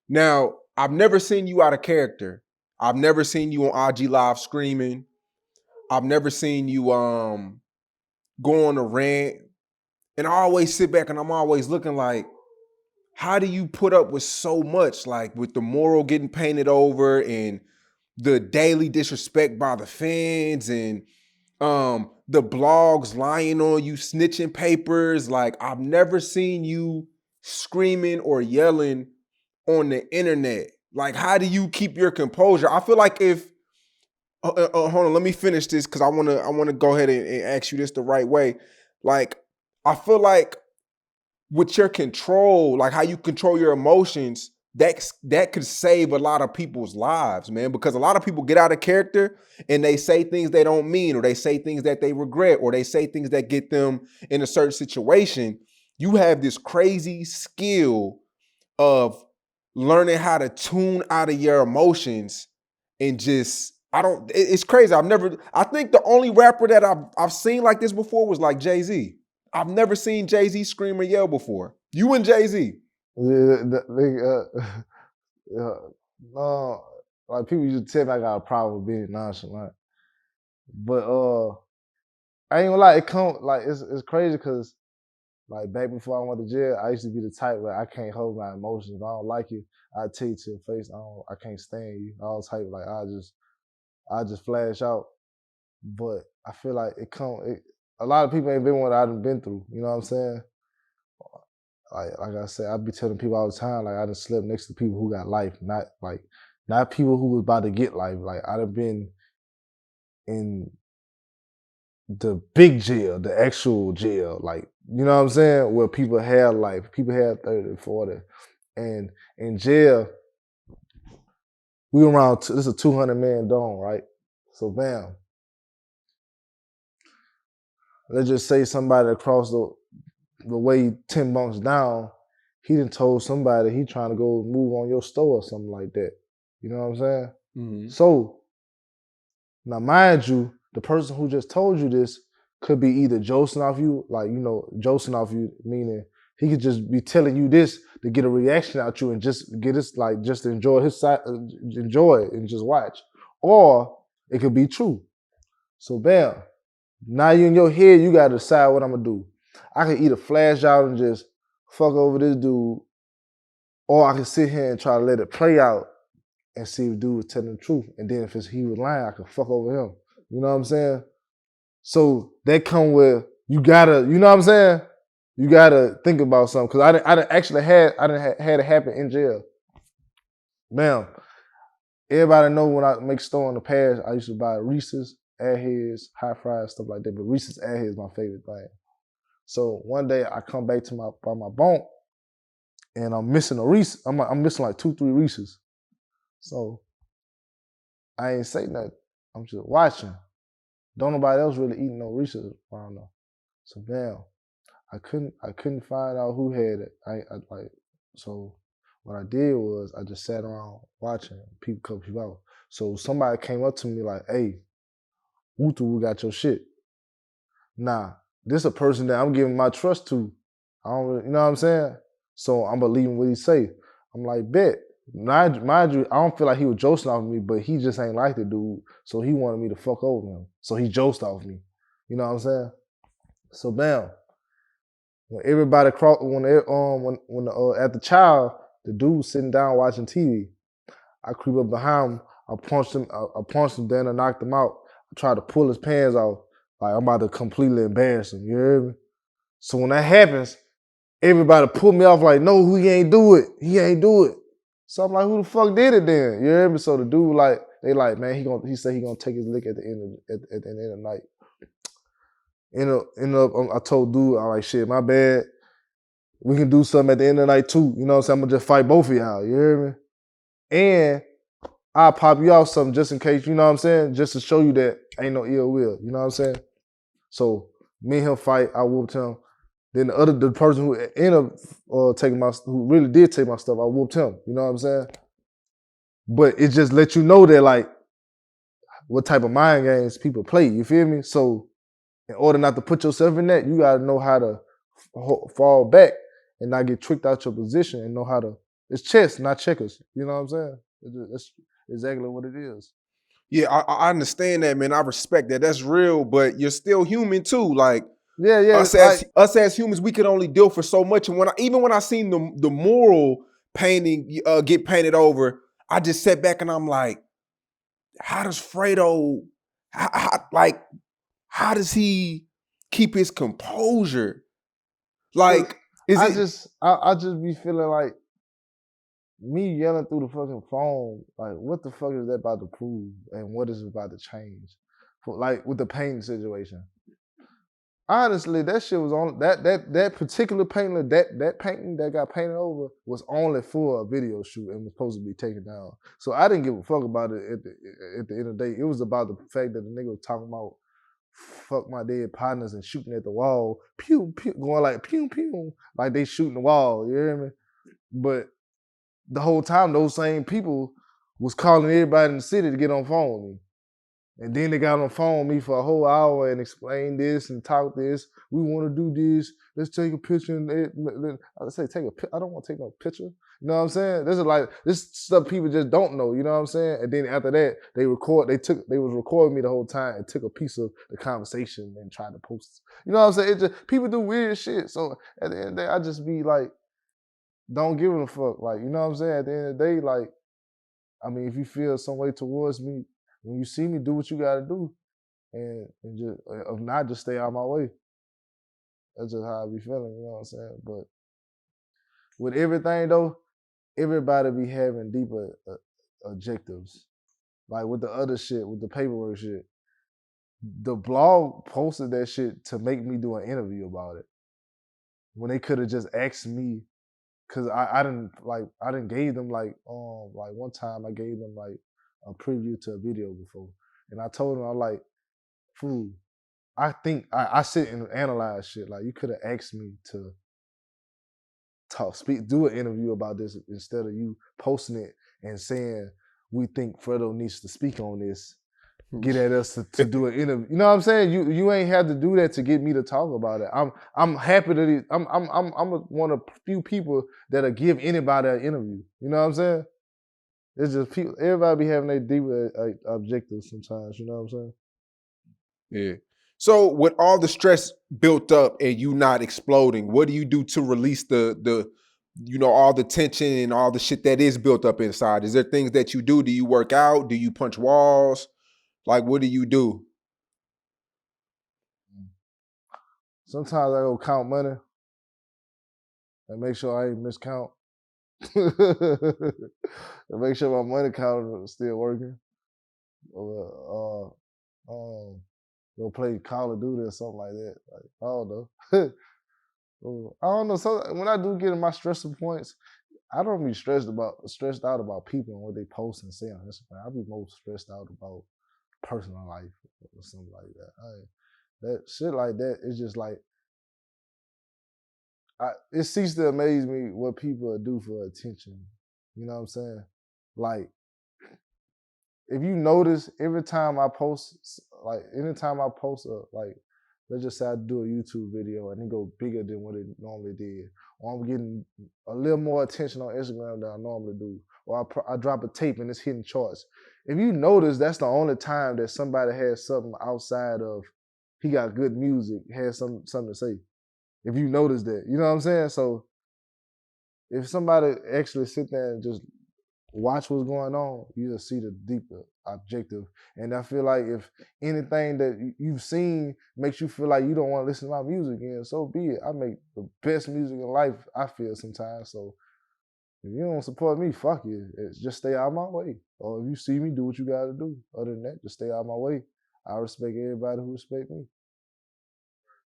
Now, I've never seen you out of character. I've never seen you on IG Live screaming. I've never seen you go on a rant. And I always sit back and I'm always looking like, how do you put up with so much? Like with the moral getting painted over and the daily disrespect by the fans and the blogs lying on you, snitching papers. Like I've never seen you screaming or yelling on the internet. Like, how do you keep your composure? I feel like if hold on, let me finish this because I wanna go ahead and ask you this the right way. Like, I feel like with your control, like how you control your emotions, that could save a lot of people's lives, man. Because a lot of people get out of character and they say things they don't mean, or they say things that they regret, or they say things that get them in a certain situation. You have this crazy skill of learning how to tune out of your emotions and just it's crazy. I think the only rapper that I've seen like this before was like Jay-Z. I've never seen Jay-Z scream or yell before. You and Jay-Z. No, like people used to tell me I got a problem with being nonchalant, but I ain't gonna lie. It come like it's crazy because like back before I went to jail, I used to be the type where I can't hold my emotions. If I don't like you, I tell you to your face. I can't stand you. All type like I just flash out. But I feel like a lot of people ain't been what I've been through. You know what I'm saying? Like I said, I be telling people all the time, like I done slept next to people who got life, not people who was about to get life. Like I done been in the big jail, the actual jail, like you know what I'm saying, where people had life, people had 30, 40. And in jail, we around this is a 200-man dome, right? So bam, let's just say somebody across the way 10 bunks down, he done told somebody he trying to go move on your store or something like that. You know what I'm saying? Mm-hmm. So now mind you, the person who just told you this could be either josting off you, like josting off you, meaning he could just be telling you this to get a reaction out you and just get us like just enjoy his side, enjoy it and just watch. Or it could be true. So bam, now you in your head, you gotta decide what I'm gonna do. I can either flash out and just fuck over this dude, or I can sit here and try to let it play out and see if the dude was telling the truth. And then if he was lying, I could fuck over him. You know what I'm saying? So that come with you gotta, you know what I'm saying? You gotta think about something because I done actually had it happen in jail. Bam. Everybody know when I make store in the past, I used to buy Reese's, Airheads, hot fries, stuff like that. But Reese's Airheads is my favorite thing. So one day I come back to my bunk and I'm missing a Reese. I'm missing like 2, 3 Reese's. So I ain't say nothing. I'm just watching. Don't nobody else really eating no Reese's around though. So damn, I couldn't find out who had it. So what I did was I just sat around watching couple people out. So somebody came up to me like, "Hey, Wutu got your shit." Nah, this a person that I'm giving my trust to. I don't really, you know what I'm saying? So I'm believing what he say. I'm like, bet. Mind you, I don't feel like he was joking off me, but he just ain't like the dude. So he wanted me to fuck over him. So he joked off me. You know what I'm saying? So bam. When everybody at the child, the dude sitting down watching TV. I creep up behind him. I punched him, then I knocked him out. I tried to pull his pants off. Like I'm about to completely embarrass him. You hear me? So when that happens, everybody pull me off like, no, he ain't do it. He ain't do it. So I'm like, who the fuck did it then? You hear me? So the dude like, they like, man, he said he gonna take his lick at the end of the night. I told dude, I'm like, shit, my bad. We can do something at the end of the night too. You know what I'm saying? I'm gonna just fight both of y'all. You hear me? And I'll pop you out something just in case, you know what I'm saying? Just to show you that ain't no ill will. You know what I'm saying? So me and him fight, I whooped him. Then the person who ended up who really did take my stuff, I whooped him. You know what I'm saying? But it just let you know that like what type of mind games people play. You feel me? So in order not to put yourself in that, you gotta know how to fall back and not get tricked out your position and know how to It's chess, not checkers. You know what I'm saying? That's exactly what it is. Yeah, I understand that, man. I respect that. That's real, but you're still human too. Like Yeah, yeah. us as humans, we can only deal for so much. And even when I seen the mural painting get painted over, I just sat back and I'm like, how does Fredo, like, how does he keep his composure? Cause Like, is it? I just be feeling like me yelling through the fucking phone, like what the fuck is that about to prove and what is it about to change? Like with the painting situation. Honestly, that shit was on that particular painting, that painting that got painted over was only for a video shoot and was supposed to be taken down. So I didn't give a fuck about it at the end of the day. It was about the fact that the nigga was talking about fuck my dead partners and shooting at the wall, pew pew, going like pew pew, like they shooting the wall. You hear me? But the whole time, those same people was calling everybody in the city to get on phone with me. And then they got on the phone with me for a whole hour and explained this and talk this. We want to do this. Let's take a picture. And I say, I don't want to take no picture. You know what I'm saying? This is like this stuff people just don't know. You know what I'm saying? And then after that, they was recording me the whole time and took a piece of the conversation and tried to post. You know what I'm saying? It just people do weird shit. So at the end of the day, I just be like, don't give a fuck. Like, you know what I'm saying? At the end of the day, like, I mean, if you feel some way towards me, when you see me, do what you gotta do. And just, if not, just stay out of my way. That's just how I be feeling, you know what I'm saying? But with everything though, everybody be having deeper objectives. Like with the other shit, with the paperwork shit. The blog posted that shit to make me do an interview about it. When they could have just asked me, cause I didn't gave them like one time I gave them like a preview to a video before. And I told them I'm like, fool, I think I sit and analyze shit. Like you could have asked me to do an interview about this instead of you posting it and saying we think Fredo needs to speak on this. Get at us to do an interview. You know what I'm saying? You ain't had to do that to get me to talk about it. I'm happy that I'm one of few people that'll give anybody an interview. You know what I'm saying? It's just people. Everybody be having their deeper objectives sometimes. You know what I'm saying? Yeah. So with all the stress built up and you not exploding, what do you do to release the all the tension and all the shit that is built up inside? Is there things that you do? Do you work out? Do you punch walls? Like what do you do? Sometimes I go count money and make sure I ain't miscount. And make sure my money counter is still working. Go play Call of Duty or something like that. Like, I don't know. I don't know. So when I do get in my stressor points, I don't be stressed out about people and what they post and say on Instagram. I be most stressed out about personal life or something like that. That shit like that is just like it ceases to amaze me what people do for attention. You know what I'm saying? Like if you notice, every time I post, like anytime I post let's just say I do a YouTube video and it go bigger than what it normally did, or I'm getting a little more attention on Instagram than I normally do, or I drop a tape and it's hitting charts. If you notice, that's the only time that somebody has something outside of he got good music, has something to say. If you notice that, you know what I'm saying? So if somebody actually sit there and just watch what's going on, you just see the deeper objective. And I feel like if anything that you've seen makes you feel like you don't want to listen to my music again, so be it. I make the best music in life, I feel sometimes. So if you don't support me, fuck you. Just stay out of my way. Or if you see me, do what you gotta do. Other than that, just stay out of my way. I respect everybody who respect me.